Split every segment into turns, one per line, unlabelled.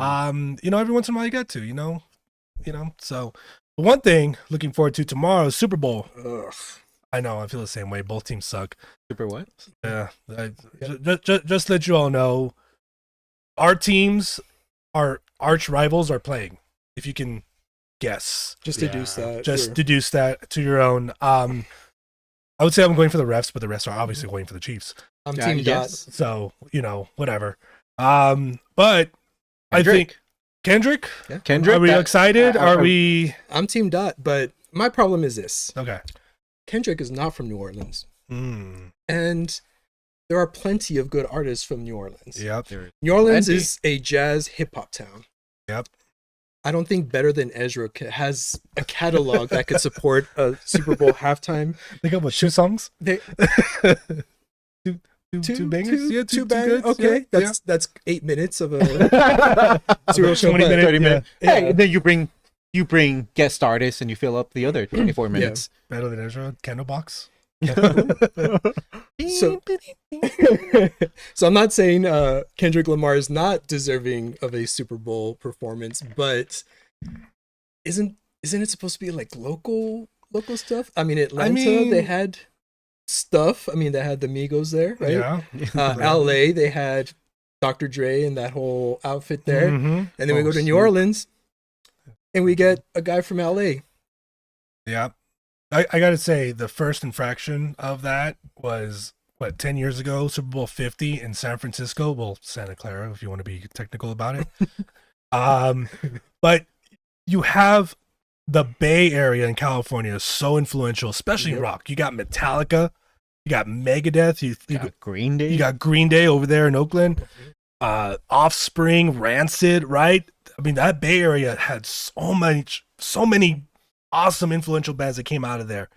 Every once in a while you got to, So the one thing looking forward to tomorrow is Super Bowl.
Ugh.
I know, I feel the same way. Both teams suck.
Super what?
Yeah. Just let you all know, our teams, our arch rivals are playing. If you can guess.
Just deduce that.
Just deduce that to your own. I would say I'm going for the refs, but the refs are obviously going for the Chiefs.
I'm Team Dot.
So, whatever. But I think Kendrick?
Yeah.
Kendrick?
Are we excited?
I'm Team Dot, but my problem is this.
Okay.
Kendrick is not from New Orleans.
Mm.
And there are plenty of good artists from New Orleans.
Yep.
New Orleans is a jazz hip-hop town.
Yep.
I don't think Better Than Ezra has a catalog that could support a Super Bowl halftime.
They got what, 2 songs?
Two
bangers? Yeah, two
bangers.
goods.
Okay,
Yeah.
that's 8 minutes of a Super
20 minutes.
30 minutes.
Yeah.
Hey, and then you bring guest artists and you fill up the other 24 minutes.
Better Than Ezra, Candlebox.
So I'm not saying Kendrick Lamar is not deserving of a Super Bowl performance, but isn't it supposed to be like local stuff? I mean, Atlanta, they had stuff. I mean, they had the Migos there, right?
Yeah.
LA, they had Dr. Dre and that whole outfit there.
Mm-hmm.
And then we go to New Orleans and we get a guy from LA.
Yeah. I got to say, the first infraction of that was, 10 years ago, Super Bowl 50 in San Francisco. Well, Santa Clara, if you want to be technical about it. But you have the Bay Area in California is so influential, especially in rock. You got Metallica, you got Megadeth, you
got Green Day.
You got Green Day over there in Oakland. Offspring, Rancid, right? I mean, that Bay Area had so many awesome influential bands that came out of there,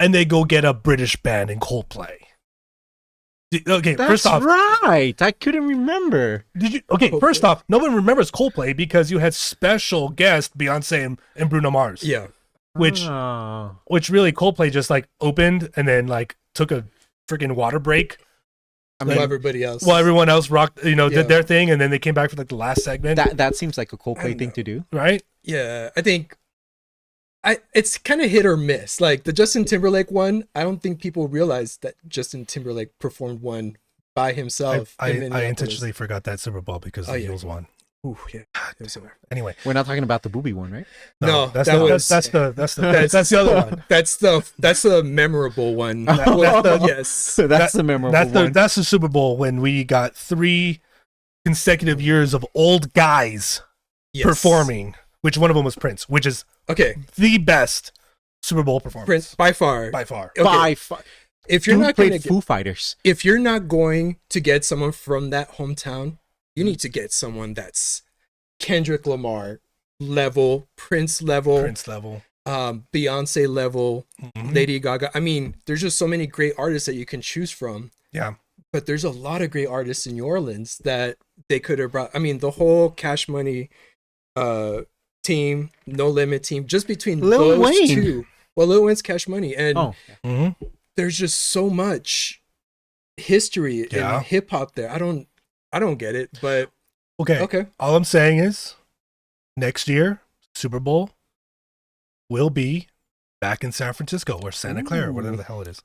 and they go get a British band in Coldplay. Okay,
That's
first off,
right. I couldn't remember.
did you? Okay,
Coldplay.
First off, no one remembers Coldplay because you had special guest Beyonce and Bruno Mars.
Yeah.
which really Coldplay just like opened and then like took a freaking water break.
I mean, everybody else.
Well, everyone else rocked, did their thing, and then they came back for like the last segment.
That seems like a Coldplay thing to do,
right?
Yeah, I think it's kind of hit or miss. Like the Justin Timberlake one, I don't think people realize that Justin Timberlake performed one by himself.
I intentionally forgot that Super Bowl because the Eagles won.
Ooh, yeah.
Anyway,
we're not talking about the booby one, right?
No,
that's the other one.
That's the memorable one. Yes,
that's the memorable one.
That's the Super Bowl when we got 3 consecutive years of old guys performing. Which one of them was Prince? Which is the best Super Bowl performance.
Prince by far.
Okay.
By far.
If you're not going to
Foo Fighters,
if you're not going to get someone from that hometown, you need to get someone that's Kendrick Lamar level, Prince level, Beyonce level, Lady Gaga. I mean, there's just so many great artists that you can choose from.
Yeah.
But there's a lot of great artists in New Orleans that they could have brought. I mean, the whole Cash Money team, No Limit team, just between
Lil
those
Wayne.
two. Well, Lil Wayne's Cash Money. And there's just so much history in hip hop there. I don't get it, but okay.
All I'm saying is next year, Super Bowl will be back in San Francisco or Santa Clara, whatever the hell it is.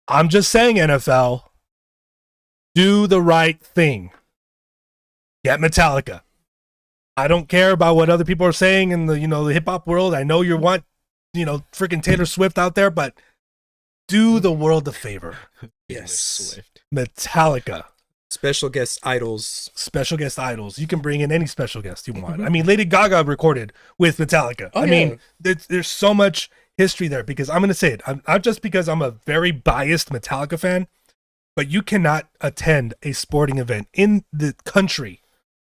I'm just saying, NFL, do the right thing. Get Metallica. I don't care about what other people are saying in the the hip hop world. I know you want freaking Taylor Swift out there, but do the world a favor.
Yes,
Metallica.
Special guest idols.
You can bring in any special guest you want. I mean, Lady Gaga recorded with Metallica. I mean, there's so much history there because I'm going to say it. Not just because I'm a very biased Metallica fan, but you cannot attend a sporting event in the country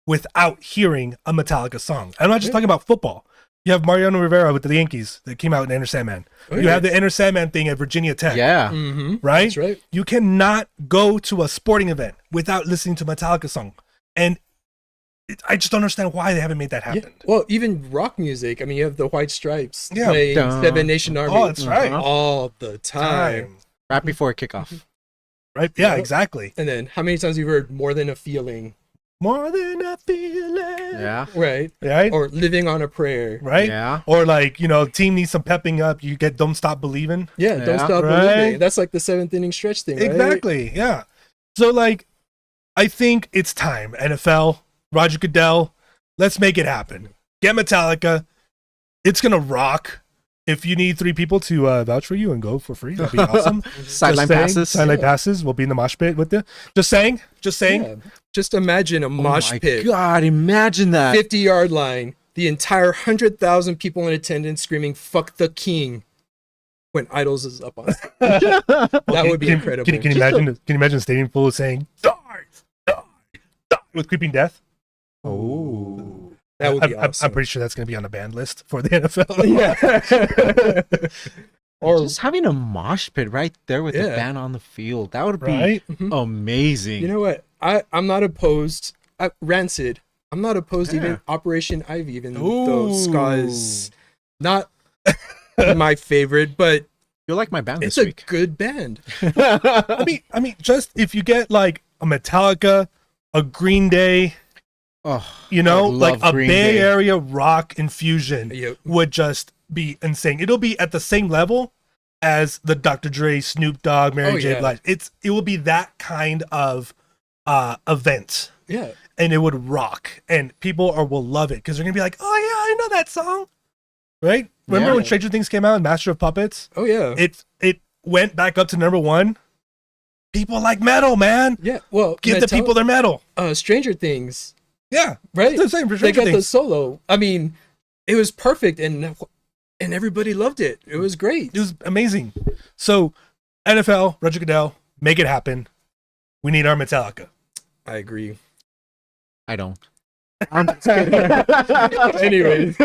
without hearing a Metallica song. I'm not just talking about football. You have Mariano Rivera with the Yankees that came out in Enter Sandman. You have the Enter Sandman thing at Virginia Tech.
Yeah.
Right?
That's right.
You cannot go to a sporting event without listening to Metallica song. And I just don't understand why they haven't made that happen.
Yeah. Well, even rock music. I mean, you have the White Stripes
Yeah.
playing Seven Nation Army.
Oh, that's right.
All the time.
Right before kickoff.
Right? Yeah, exactly.
And then how many times have you heard More Than a Feeling?
more than a feeling.
Yeah.
Right.
Right.
Or living on a prayer.
Right.
Yeah.
Or like, you know, team needs some pepping up. You get Don't Stop Believing.
Yeah, don't
Yeah.
stop
Right.
believing. That's like the 7th inning stretch thing, right?
Exactly. Yeah. So like, I think it's time. NFL, Roger Goodell, let's make it happen. Get Metallica. It's gonna rock. If you need 3 people to vouch for you and go for free, that'd be awesome.
Sideline
Just saying,
passes.
Sideline passes. We'll be in the mosh pit with you. Just saying. Just saying.
Yeah. Just imagine a mosh
Oh my
pit,
God, imagine that.
50-yard line, the entire 100,000 people in attendance screaming "Fuck the King" when Idols is up on. That would be incredible.
Can you imagine? Can you imagine a stadium full of saying "Die, die, die" with creeping death?
Oh.
That would be
I'm
awesome.
pretty sure that's going to be on the banned list for the NFL.
Yeah. Or
Just having a mosh pit right there with the
Yeah.
band on the field. That would be
Right?
amazing.
you know what? I'm not opposed. Rancid. I'm not opposed to
Yeah.
even Operation Ivy, even though ska is
Ooh.
not my favorite, but
You'll like my band
it's
this
a
week.
good band.
I mean, just if you get like a Metallica, a Green Day,
Oh,
you know,
I
like
love
a
Green
Bay
Day.
Area rock infusion
Yep.
would just be insane. It'll be at the same level as the Dr. Dre, Snoop Dogg, Mary
Oh,
J.
yeah.
Blige. It will be that kind of event,
Yeah.
and it would rock, and people will love it because they're gonna be like, "Oh yeah, I know that song." Right? Remember
Yeah.
when Stranger Things came out and Master of Puppets?
Oh yeah.
It went back up to #1. People like metal, man.
Yeah. Well,
Give the people their metal.
Stranger Things,
Yeah,
right?
that's the same for
They
Stranger
got the
Things.
solo. I mean, it was perfect, and everybody loved it. It was great.
It was amazing. So, NFL, Roger Goodell, make it happen. We need our Metallica.
I agree.
I don't.
Anyways.